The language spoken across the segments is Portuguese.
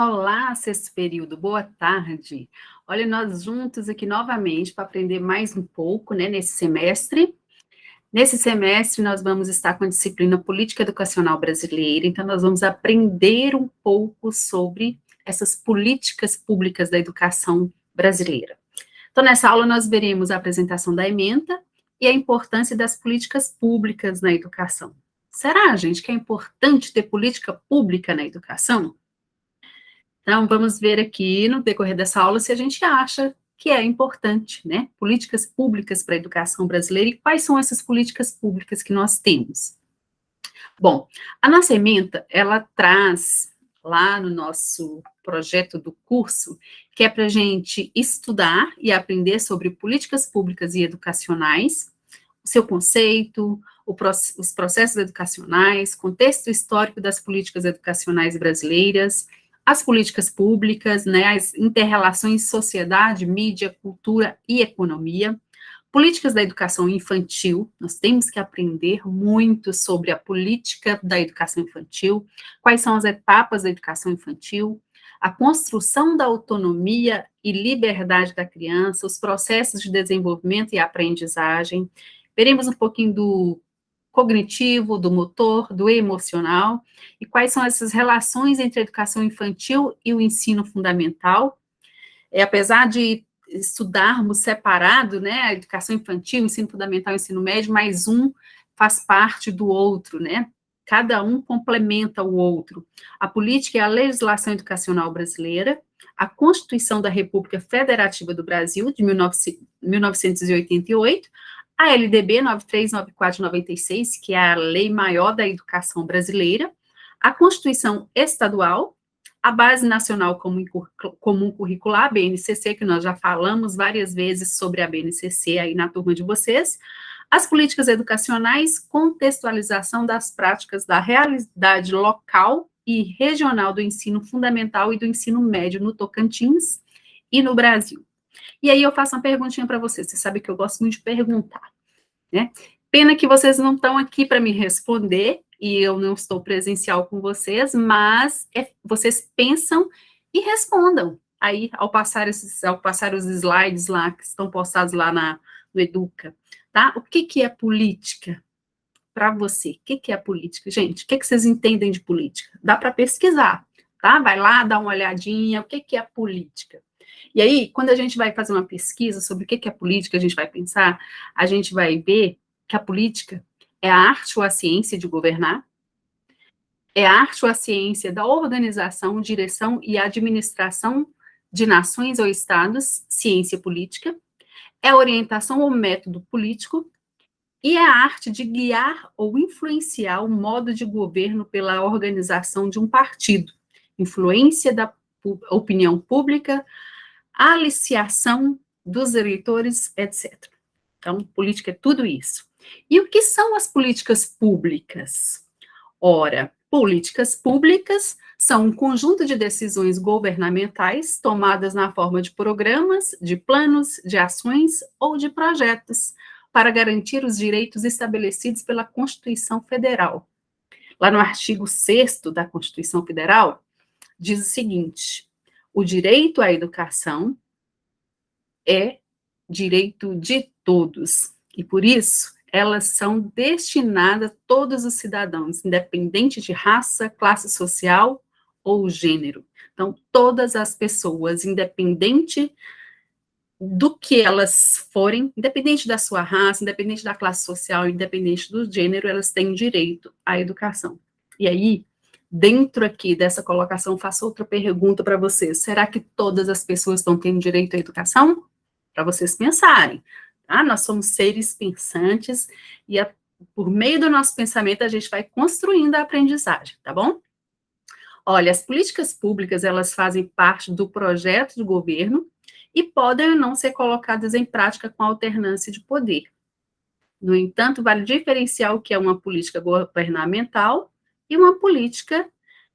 Olá, sexto período, boa tarde. Olha, nós juntos aqui novamente para aprender mais um pouco, né, nesse semestre. Nesse semestre, nós vamos estar com a disciplina Política Educacional Brasileira, então nós vamos aprender um pouco sobre essas políticas públicas da educação brasileira. Então, nessa aula, nós veremos a apresentação da ementa e a importância das políticas públicas na educação. Será, gente, que é importante ter política pública na educação? Então, vamos ver aqui no decorrer dessa aula se a gente acha que é importante, né? Políticas públicas para a educação brasileira e quais são essas políticas públicas que nós temos. Bom, a nossa ementa, ela traz lá no nosso projeto do curso, que é para a gente estudar e aprender sobre políticas públicas e educacionais, o seu conceito, os processos educacionais, contexto histórico das políticas educacionais brasileiras, as políticas públicas, né, as interrelações sociedade, mídia, cultura e economia, políticas da educação infantil, nós temos que aprender muito sobre a política da educação infantil, quais são as etapas da educação infantil, a construção da autonomia e liberdade da criança, os processos de desenvolvimento e aprendizagem, veremos um pouquinho do cognitivo, do motor, do emocional, e quais são essas relações entre a educação infantil e o ensino fundamental. Apesar de estudarmos separado, né, a educação infantil, o ensino fundamental e o ensino médio, mas um faz parte do outro, né? Cada um complementa o outro. A política e a legislação educacional brasileira, a Constituição da República Federativa do Brasil, de 1988, a LDB 9394/96, que é a Lei Maior da Educação Brasileira, a Constituição Estadual, a Base Nacional Comum Curricular, a BNCC, que nós já falamos várias vezes sobre a BNCC aí na turma de vocês, as políticas educacionais, contextualização das práticas da realidade local e regional do ensino fundamental e do ensino médio no Tocantins e no Brasil. E aí eu faço uma perguntinha para vocês, você sabe que eu gosto muito de perguntar, né? Pena que vocês não estão aqui para me responder, e eu não estou presencial com vocês, mas vocês pensam e respondam. Aí, ao passar os slides lá, que estão postados lá no Educa, tá? O que é política para você? O que é política? Gente, o que vocês entendem de política? Dá para pesquisar, tá? Vai lá, dá uma olhadinha, o que é política? E aí, quando a gente vai fazer uma pesquisa sobre o que é política, a gente vai pensar, a gente vai ver que a política é a arte ou a ciência de governar, é a arte ou a ciência da organização, direção e administração de nações ou estados, ciência política, é a orientação ou método político, e é a arte de guiar ou influenciar o modo de governo pela organização de um partido, influência da opinião pública, aliciação dos eleitores, etc. Então, política é tudo isso. E o que são as políticas públicas? Ora, políticas públicas são um conjunto de decisões governamentais tomadas na forma de programas, de planos, de ações ou de projetos para garantir os direitos estabelecidos pela Constituição Federal. Lá no artigo 6º da Constituição Federal, diz o seguinte: o direito à educação é direito de todos, e por isso elas são destinadas a todos os cidadãos, independente de raça, classe social ou gênero. Então, todas as pessoas, independente do que elas forem, independente da sua raça, independente da classe social, independente do gênero, elas têm direito à educação. E aí, dentro aqui dessa colocação, faço outra pergunta para vocês. Será que todas as pessoas estão tendo direito à educação? Para vocês pensarem. Tá? Nós somos seres pensantes e por meio do nosso pensamento a gente vai construindo a aprendizagem, tá bom? Olha, as políticas públicas, elas fazem parte do projeto de governo e podem ou não ser colocadas em prática com alternância de poder. No entanto, vale diferenciar o que é uma política governamental e uma política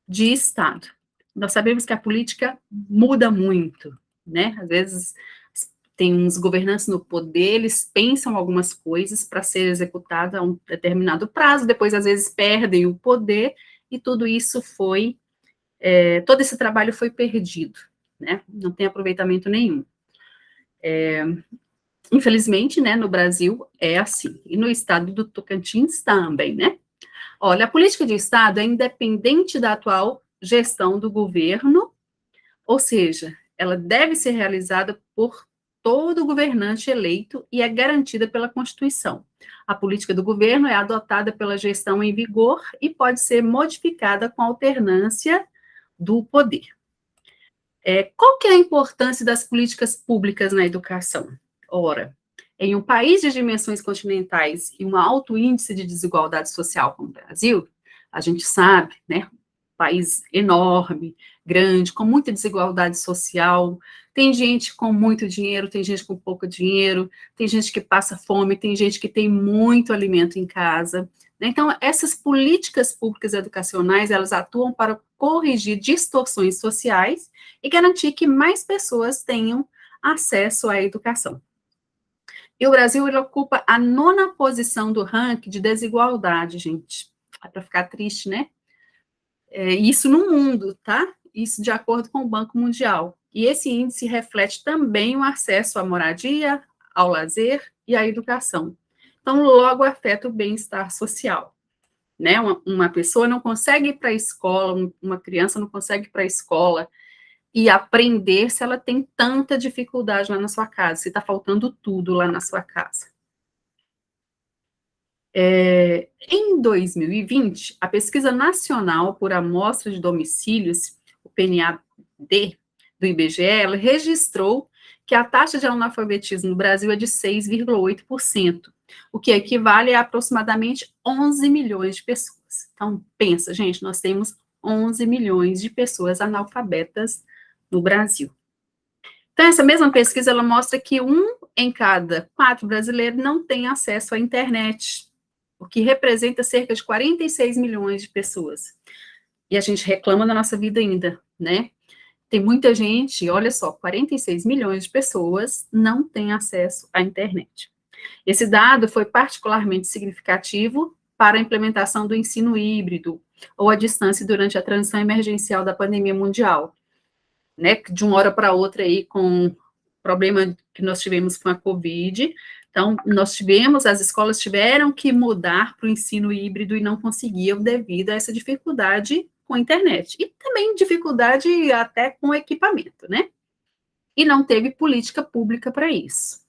de Estado. Nós sabemos que a política muda muito, né? Às vezes tem uns governantes no poder, eles pensam algumas coisas para ser executada a um determinado prazo, depois às vezes perdem o poder, e tudo isso foi Todo esse trabalho foi perdido, né? Não tem aproveitamento nenhum. Infelizmente, né, no Brasil é assim, e no estado do Tocantins também, né? Olha, a política de Estado é independente da atual gestão do governo, ou seja, ela deve ser realizada por todo governante eleito e é garantida pela Constituição. A política do governo é adotada pela gestão em vigor e pode ser modificada com alternância do poder. Qual que é a importância das políticas públicas na educação? Ora, em um país de dimensões continentais e um alto índice de desigualdade social como o Brasil, a gente sabe, né, país enorme, grande, com muita desigualdade social, tem gente com muito dinheiro, tem gente com pouco dinheiro, tem gente que passa fome, tem gente que tem muito alimento em casa. Então, essas políticas públicas educacionais, elas atuam para corrigir distorções sociais e garantir que mais pessoas tenham acesso à educação. E o Brasil, ele ocupa a 9ª posição do ranking de desigualdade, gente. É para ficar triste, né? Isso no mundo, tá? Isso de acordo com o Banco Mundial. E esse índice reflete também o acesso à moradia, ao lazer e à educação. Então, logo afeta o bem-estar social. Né? Uma pessoa não consegue ir para a escola, uma criança não consegue ir para a escola e aprender se ela tem tanta dificuldade lá na sua casa, se está faltando tudo lá na sua casa. Em 2020, a Pesquisa Nacional por Amostra de Domicílios, o PNAD, do IBGE, ela registrou que a taxa de analfabetismo no Brasil é de 6,8%, o que equivale a aproximadamente 11 milhões de pessoas. Então, pensa, gente, nós temos 11 milhões de pessoas analfabetas no Brasil. Então, essa mesma pesquisa, ela mostra que 1 em cada 4 brasileiros não tem acesso à internet, o que representa cerca de 46 milhões de pessoas. E a gente reclama da nossa vida ainda, né? Tem muita gente, olha só, 46 milhões de pessoas não têm acesso à internet. Esse dado foi particularmente significativo para a implementação do ensino híbrido ou à distância durante a transição emergencial da pandemia mundial, né? De uma hora para outra aí com o problema que nós tivemos com a Covid. Então, as escolas tiveram que mudar para o ensino híbrido e não conseguiam devido a essa dificuldade com a internet. E também dificuldade até com o equipamento, né? E não teve política pública para isso.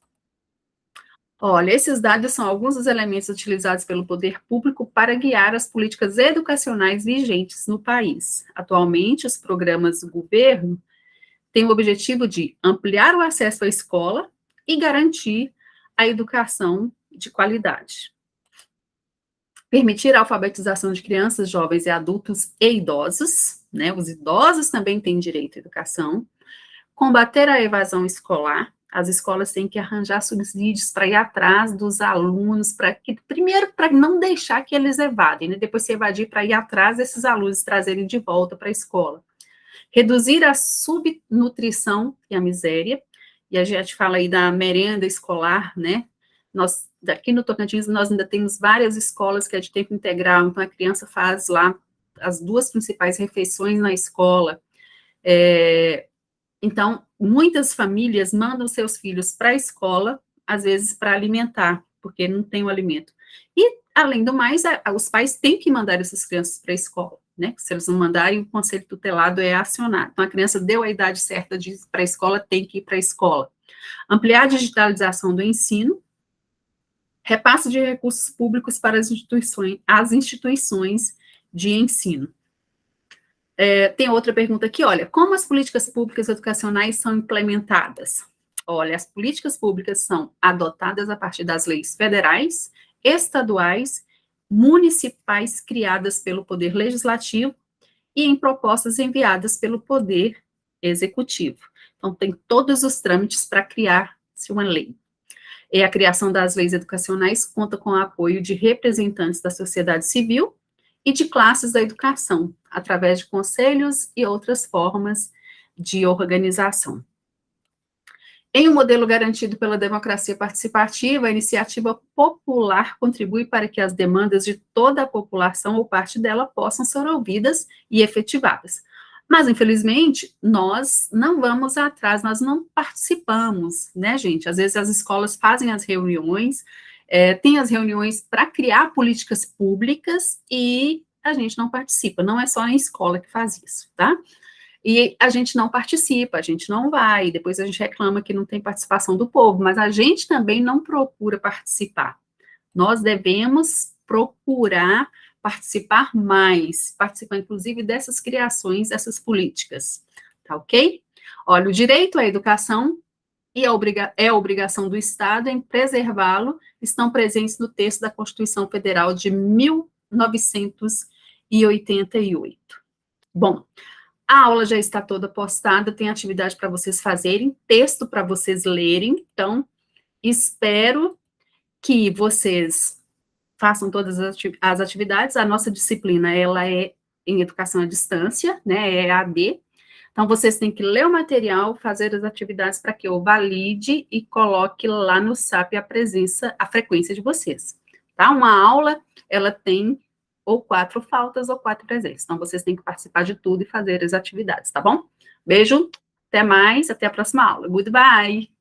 Olha, esses dados são alguns dos elementos utilizados pelo poder público para guiar as políticas educacionais vigentes no país. Atualmente, os programas do governo têm o objetivo de ampliar o acesso à escola e garantir a educação de qualidade. Permitir a alfabetização de crianças, jovens e adultos e idosos, né? Os idosos também têm direito à educação. Combater a evasão escolar. As escolas têm que arranjar subsídios para ir atrás dos alunos, primeiro, para não deixar que eles evadem, né? Depois se evadir para ir atrás desses alunos, trazerem de volta para a escola. Reduzir a subnutrição e a miséria, e a gente fala aí da merenda escolar, né? Nós, daqui no Tocantins, nós ainda temos várias escolas que é de tempo integral, então a criança faz lá as 2 principais refeições na escola. Então, muitas famílias mandam seus filhos para a escola, às vezes para alimentar, porque não tem o alimento. E, além do mais, os pais têm que mandar essas crianças para a escola, né? Se eles não mandarem, o conselho tutelado é acionado. Então, a criança deu a idade certa de ir para a escola, tem que ir para a escola. Ampliar a digitalização do ensino, repasse de recursos públicos para as instituições de ensino. Tem outra pergunta aqui, olha, como as políticas públicas educacionais são implementadas? Olha, as políticas públicas são adotadas a partir das leis federais, estaduais, municipais criadas pelo Poder Legislativo e em propostas enviadas pelo Poder Executivo. Então, tem todos os trâmites para criar-se uma lei. E a criação das leis educacionais conta com o apoio de representantes da sociedade civil e de classes da educação, através de conselhos e outras formas de organização. Em um modelo garantido pela democracia participativa, a iniciativa popular contribui para que as demandas de toda a população ou parte dela possam ser ouvidas e efetivadas. Mas, infelizmente, nós não vamos atrás, nós não participamos, né, gente? Às vezes as escolas fazem as reuniões, tem as reuniões para criar políticas públicas e a gente não participa. Não é só na escola que faz isso, tá? E a gente não participa, a gente não vai, depois a gente reclama que não tem participação do povo, mas a gente também não procura participar. Nós devemos procurar participar mais, participar inclusive dessas criações, dessas políticas, tá ok? Olha, o direito à educação e é a obrigação do Estado em preservá-lo, estão presentes no texto da Constituição Federal de 1988. Bom, a aula já está toda postada, tem atividade para vocês fazerem, texto para vocês lerem, então espero que vocês façam todas as atividades. A nossa disciplina, ela é em educação à distância, né, é EAD. Então, vocês têm que ler o material, fazer as atividades para que eu valide e coloque lá no SAP a frequência de vocês, tá? Uma aula, ela tem ou 4 faltas ou 4 presentes. Então, vocês têm que participar de tudo e fazer as atividades, tá bom? Beijo, até mais, até a próxima aula. Goodbye!